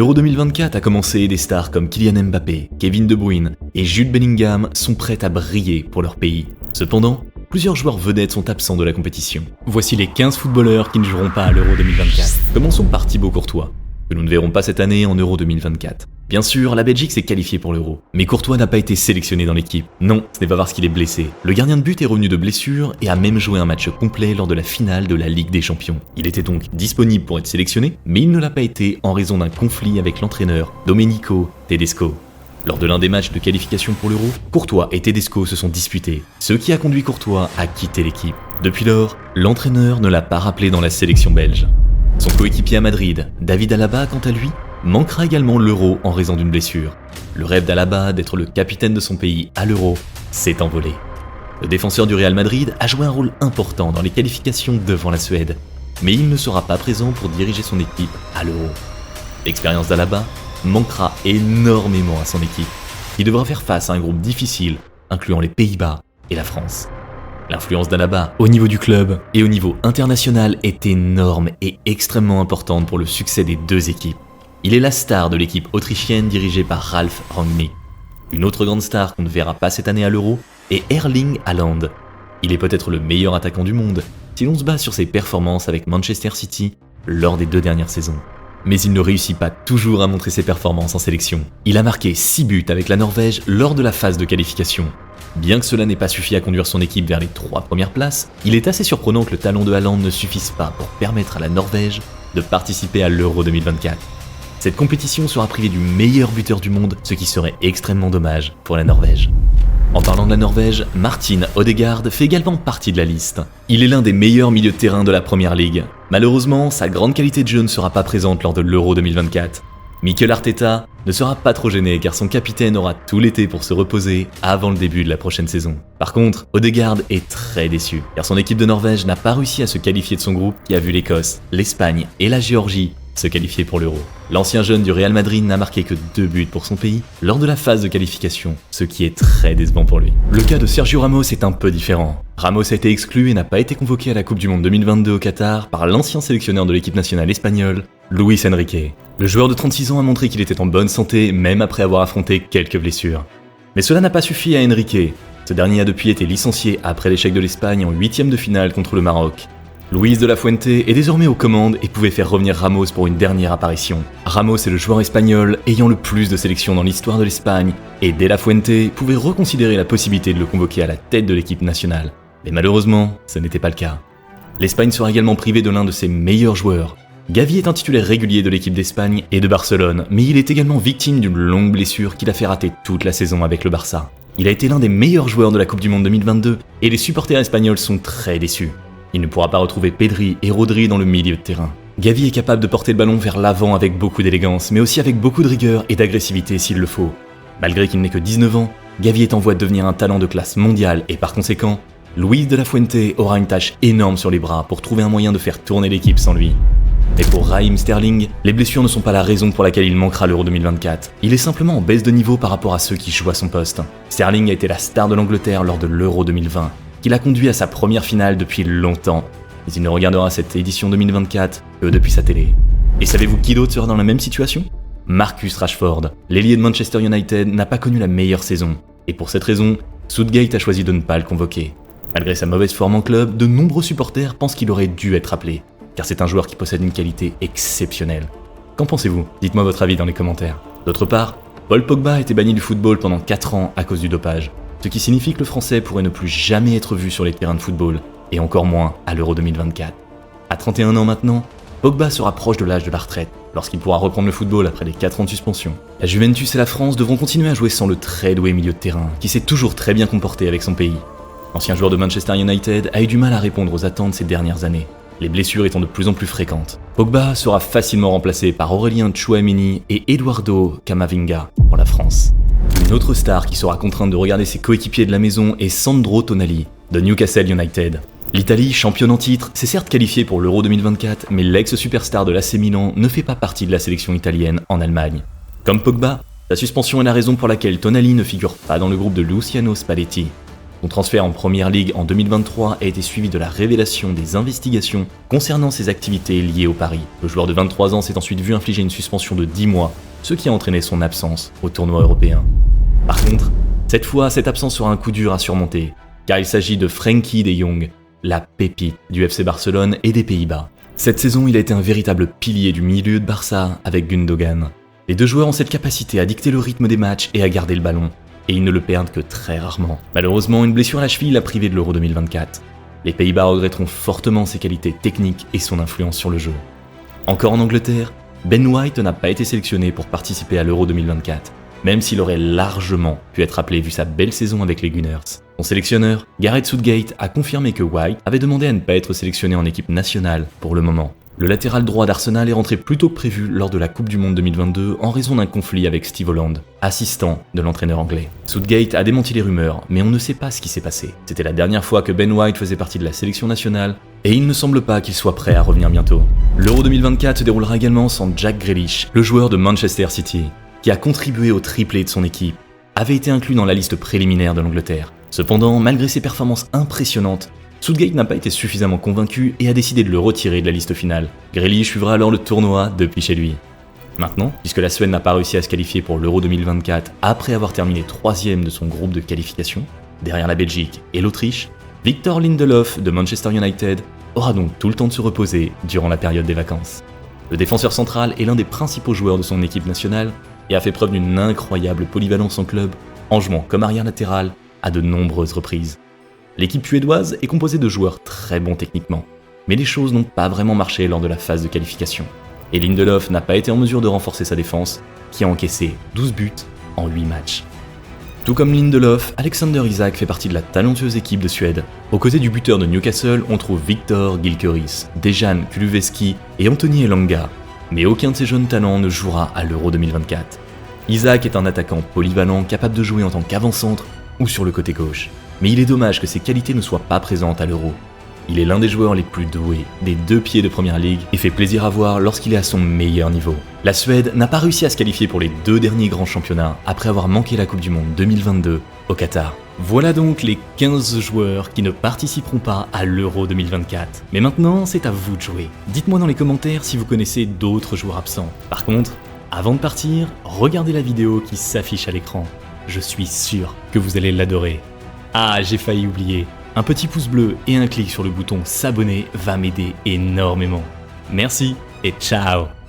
L'Euro 2024 a commencé et des stars comme Kylian Mbappé, Kevin De Bruyne et Jude Bellingham sont prêts à briller pour leur pays. Cependant, plusieurs joueurs vedettes sont absents de la compétition. Voici les 15 footballeurs qui ne joueront pas à l'Euro 2024. Commençons par Thibaut Courtois, que nous ne verrons pas cette année en Euro 2024. Bien sûr, la Belgique s'est qualifiée pour l'Euro, mais Courtois n'a pas été sélectionné dans l'équipe. Non, ce n'est pas parce qu'il est blessé. Le gardien de but est revenu de blessure et a même joué un match complet lors de la finale de la Ligue des Champions. Il était donc disponible pour être sélectionné, mais il ne l'a pas été en raison d'un conflit avec l'entraîneur Domenico Tedesco. Lors de l'un des matchs de qualification pour l'Euro, Courtois et Tedesco se sont disputés, ce qui a conduit Courtois à quitter l'équipe. Depuis lors, l'entraîneur ne l'a pas rappelé dans la sélection belge. Son coéquipier à Madrid, David Alaba, quant à lui, manquera également l'Euro en raison d'une blessure. Le rêve d'Alaba d'être le capitaine de son pays à l'Euro s'est envolé. Le défenseur du Real Madrid a joué un rôle important dans les qualifications devant la Suède, mais il ne sera pas présent pour diriger son équipe à l'Euro. L'expérience d'Alaba manquera énormément à son équipe, qui devra faire face à un groupe difficile, incluant les Pays-Bas et la France. L'influence d'Alaba au niveau du club et au niveau international est énorme et extrêmement importante pour le succès des deux équipes. Il est la star de l'équipe autrichienne dirigée par Ralf Rangnick. Une autre grande star qu'on ne verra pas cette année à l'Euro est Erling Haaland. Il est peut-être le meilleur attaquant du monde si l'on se base sur ses performances avec Manchester City lors des 2 dernières saisons. Mais il ne réussit pas toujours à montrer ses performances en sélection. Il a marqué 6 buts avec la Norvège lors de la phase de qualification. Bien que cela n'ait pas suffi à conduire son équipe vers les 3 premières places, il est assez surprenant que le talent de Haaland ne suffise pas pour permettre à la Norvège de participer à l'Euro 2024. Cette compétition sera privée du meilleur buteur du monde, ce qui serait extrêmement dommage pour la Norvège. En parlant de la Norvège, Martin Odegaard fait également partie de la liste. Il est l'un des meilleurs milieux de terrain de la Première Ligue. Malheureusement, sa grande qualité de jeu ne sera pas présente lors de l'Euro 2024. Mikel Arteta ne sera pas trop gêné car son capitaine aura tout l'été pour se reposer avant le début de la prochaine saison. Par contre, Odegaard est très déçu car son équipe de Norvège n'a pas réussi à se qualifier de son groupe qui a vu l'Écosse, l'Espagne et la Géorgie se qualifier pour l'Euro. L'ancien jeune du Real Madrid n'a marqué que 2 buts pour son pays lors de la phase de qualification, ce qui est très décevant pour lui. Le cas de Sergio Ramos est un peu différent. Ramos a été exclu et n'a pas été convoqué à la Coupe du Monde 2022 au Qatar par l'ancien sélectionneur de l'équipe nationale espagnole, Luis Enrique. Le joueur de 36 ans a montré qu'il était en bonne santé même après avoir affronté quelques blessures. Mais cela n'a pas suffi à Enrique. Ce dernier a depuis été licencié après l'échec de l'Espagne en 8e de finale contre le Maroc. Luis de la Fuente est désormais aux commandes et pouvait faire revenir Ramos pour une dernière apparition. Ramos est le joueur espagnol ayant le plus de sélections dans l'histoire de l'Espagne et De la Fuente pouvait reconsidérer la possibilité de le convoquer à la tête de l'équipe nationale. Mais malheureusement, ce n'était pas le cas. L'Espagne sera également privée de l'un de ses meilleurs joueurs. Gavi est un titulaire régulier de l'équipe d'Espagne et de Barcelone, mais il est également victime d'une longue blessure qui l'a fait rater toute la saison avec le Barça. Il a été l'un des meilleurs joueurs de la Coupe du Monde 2022 et les supporters espagnols sont très déçus. Il ne pourra pas retrouver Pedri et Rodri dans le milieu de terrain. Gavi est capable de porter le ballon vers l'avant avec beaucoup d'élégance, mais aussi avec beaucoup de rigueur et d'agressivité s'il le faut. Malgré qu'il n'ait que 19 ans, Gavi est en voie de devenir un talent de classe mondiale et par conséquent, Luis de la Fuente aura une tâche énorme sur les bras pour trouver un moyen de faire tourner l'équipe sans lui. Mais pour Raheem Sterling, les blessures ne sont pas la raison pour laquelle il manquera l'Euro 2024. Il est simplement en baisse de niveau par rapport à ceux qui jouent à son poste. Sterling a été la star de l'Angleterre lors de l'Euro 2020. Qui l'a conduit à sa première finale depuis longtemps, mais il ne regardera cette édition 2024 que depuis sa télé. Et savez-vous qui d'autre sera dans la même situation ? Marcus Rashford, l'ailier de Manchester United, n'a pas connu la meilleure saison, et pour cette raison, Southgate a choisi de ne pas le convoquer. Malgré sa mauvaise forme en club, de nombreux supporters pensent qu'il aurait dû être appelé, car c'est un joueur qui possède une qualité exceptionnelle. Qu'en pensez-vous ? Dites-moi votre avis dans les commentaires. D'autre part, Paul Pogba a été banni du football pendant 4 ans à cause du dopage. Ce qui signifie que le français pourrait ne plus jamais être vu sur les terrains de football, et encore moins à l'Euro 2024. À 31 ans maintenant, Pogba se rapproche de l'âge de la retraite, lorsqu'il pourra reprendre le football après les 4 ans de suspension. La Juventus et la France devront continuer à jouer sans le très doué milieu de terrain, qui s'est toujours très bien comporté avec son pays. L'ancien joueur de Manchester United a eu du mal à répondre aux attentes ces dernières années, les blessures étant de plus en plus fréquentes. Pogba sera facilement remplacé par Aurélien Tchouaméni et Eduardo Camavinga pour la France. Une autre star qui sera contrainte de regarder ses coéquipiers de la maison est Sandro Tonali, de Newcastle United. L'Italie, championne en titre, s'est certes qualifiée pour l'Euro 2024, mais l'ex-superstar de l'AC Milan ne fait pas partie de la sélection italienne en Allemagne. Comme Pogba, sa suspension est la raison pour laquelle Tonali ne figure pas dans le groupe de Luciano Spalletti. Son transfert en Première Ligue en 2023 a été suivi de la révélation des investigations concernant ses activités liées au pari. Le joueur de 23 ans s'est ensuite vu infliger une suspension de 10 mois, ce qui a entraîné son absence au tournoi européen. Par contre, cette fois, cette absence sera un coup dur à surmonter, car il s'agit de Frenkie de Jong, la pépite du FC Barcelone et des Pays-Bas. Cette saison, il a été un véritable pilier du milieu de Barça avec Gundogan. Les deux joueurs ont cette capacité à dicter le rythme des matchs et à garder le ballon, et ils ne le perdent que très rarement. Malheureusement, une blessure à la cheville l'a privé de l'Euro 2024. Les Pays-Bas regretteront fortement ses qualités techniques et son influence sur le jeu. Encore en Angleterre, Ben White n'a pas été sélectionné pour participer à l'Euro 2024, même s'il aurait largement pu être appelé vu sa belle saison avec les Gunners. Son sélectionneur, Gareth Southgate, a confirmé que White avait demandé à ne pas être sélectionné en équipe nationale pour le moment. Le latéral droit d'Arsenal est rentré plus tôt que prévu lors de la Coupe du Monde 2022 en raison d'un conflit avec Steve Holland, assistant de l'entraîneur anglais. Southgate a démenti les rumeurs, mais on ne sait pas ce qui s'est passé. C'était la dernière fois que Ben White faisait partie de la sélection nationale, et il ne semble pas qu'il soit prêt à revenir bientôt. L'Euro 2024 se déroulera également sans Jack Grealish, le joueur de Manchester City, qui a contribué au triplé de son équipe, avait été inclus dans la liste préliminaire de l'Angleterre. Cependant, malgré ses performances impressionnantes, Southgate n'a pas été suffisamment convaincu et a décidé de le retirer de la liste finale. Grealish suivra alors le tournoi depuis chez lui. Maintenant, puisque la Suède n'a pas réussi à se qualifier pour l'Euro 2024 après avoir terminé 3e de son groupe de qualification, derrière la Belgique et l'Autriche, Victor Lindelof de Manchester United aura donc tout le temps de se reposer durant la période des vacances. Le défenseur central est l'un des principaux joueurs de son équipe nationale et a fait preuve d'une incroyable polyvalence en club, en jouant comme arrière latéral à de nombreuses reprises. L'équipe suédoise est composée de joueurs très bons techniquement, mais les choses n'ont pas vraiment marché lors de la phase de qualification. Et Lindelof n'a pas été en mesure de renforcer sa défense, qui a encaissé 12 buts en 8 matchs. Tout comme Lindelof, Alexander Isak fait partie de la talentueuse équipe de Suède. Aux côtés du buteur de Newcastle, on trouve Victor Gyökeres, Dejan Kulusevski et Anthony Elanga, mais aucun de ces jeunes talents ne jouera à l'Euro 2024. Isak est un attaquant polyvalent capable de jouer en tant qu'avant-centre ou sur le côté gauche, mais il est dommage que ses qualités ne soient pas présentes à l'Euro. Il est l'un des joueurs les plus doués des 2 pieds de Première Ligue et fait plaisir à voir lorsqu'il est à son meilleur niveau. La Suède n'a pas réussi à se qualifier pour les 2 derniers grands championnats après avoir manqué la Coupe du Monde 2022 au Qatar. Voilà donc les 15 joueurs qui ne participeront pas à l'Euro 2024. Mais maintenant, c'est à vous de jouer. Dites-moi dans les commentaires si vous connaissez d'autres joueurs absents. Par contre, avant de partir, regardez la vidéo qui s'affiche à l'écran. Je suis sûr que vous allez l'adorer. Ah, j'ai failli oublier. Un petit pouce bleu et un clic sur le bouton s'abonner va m'aider énormément. Merci et ciao!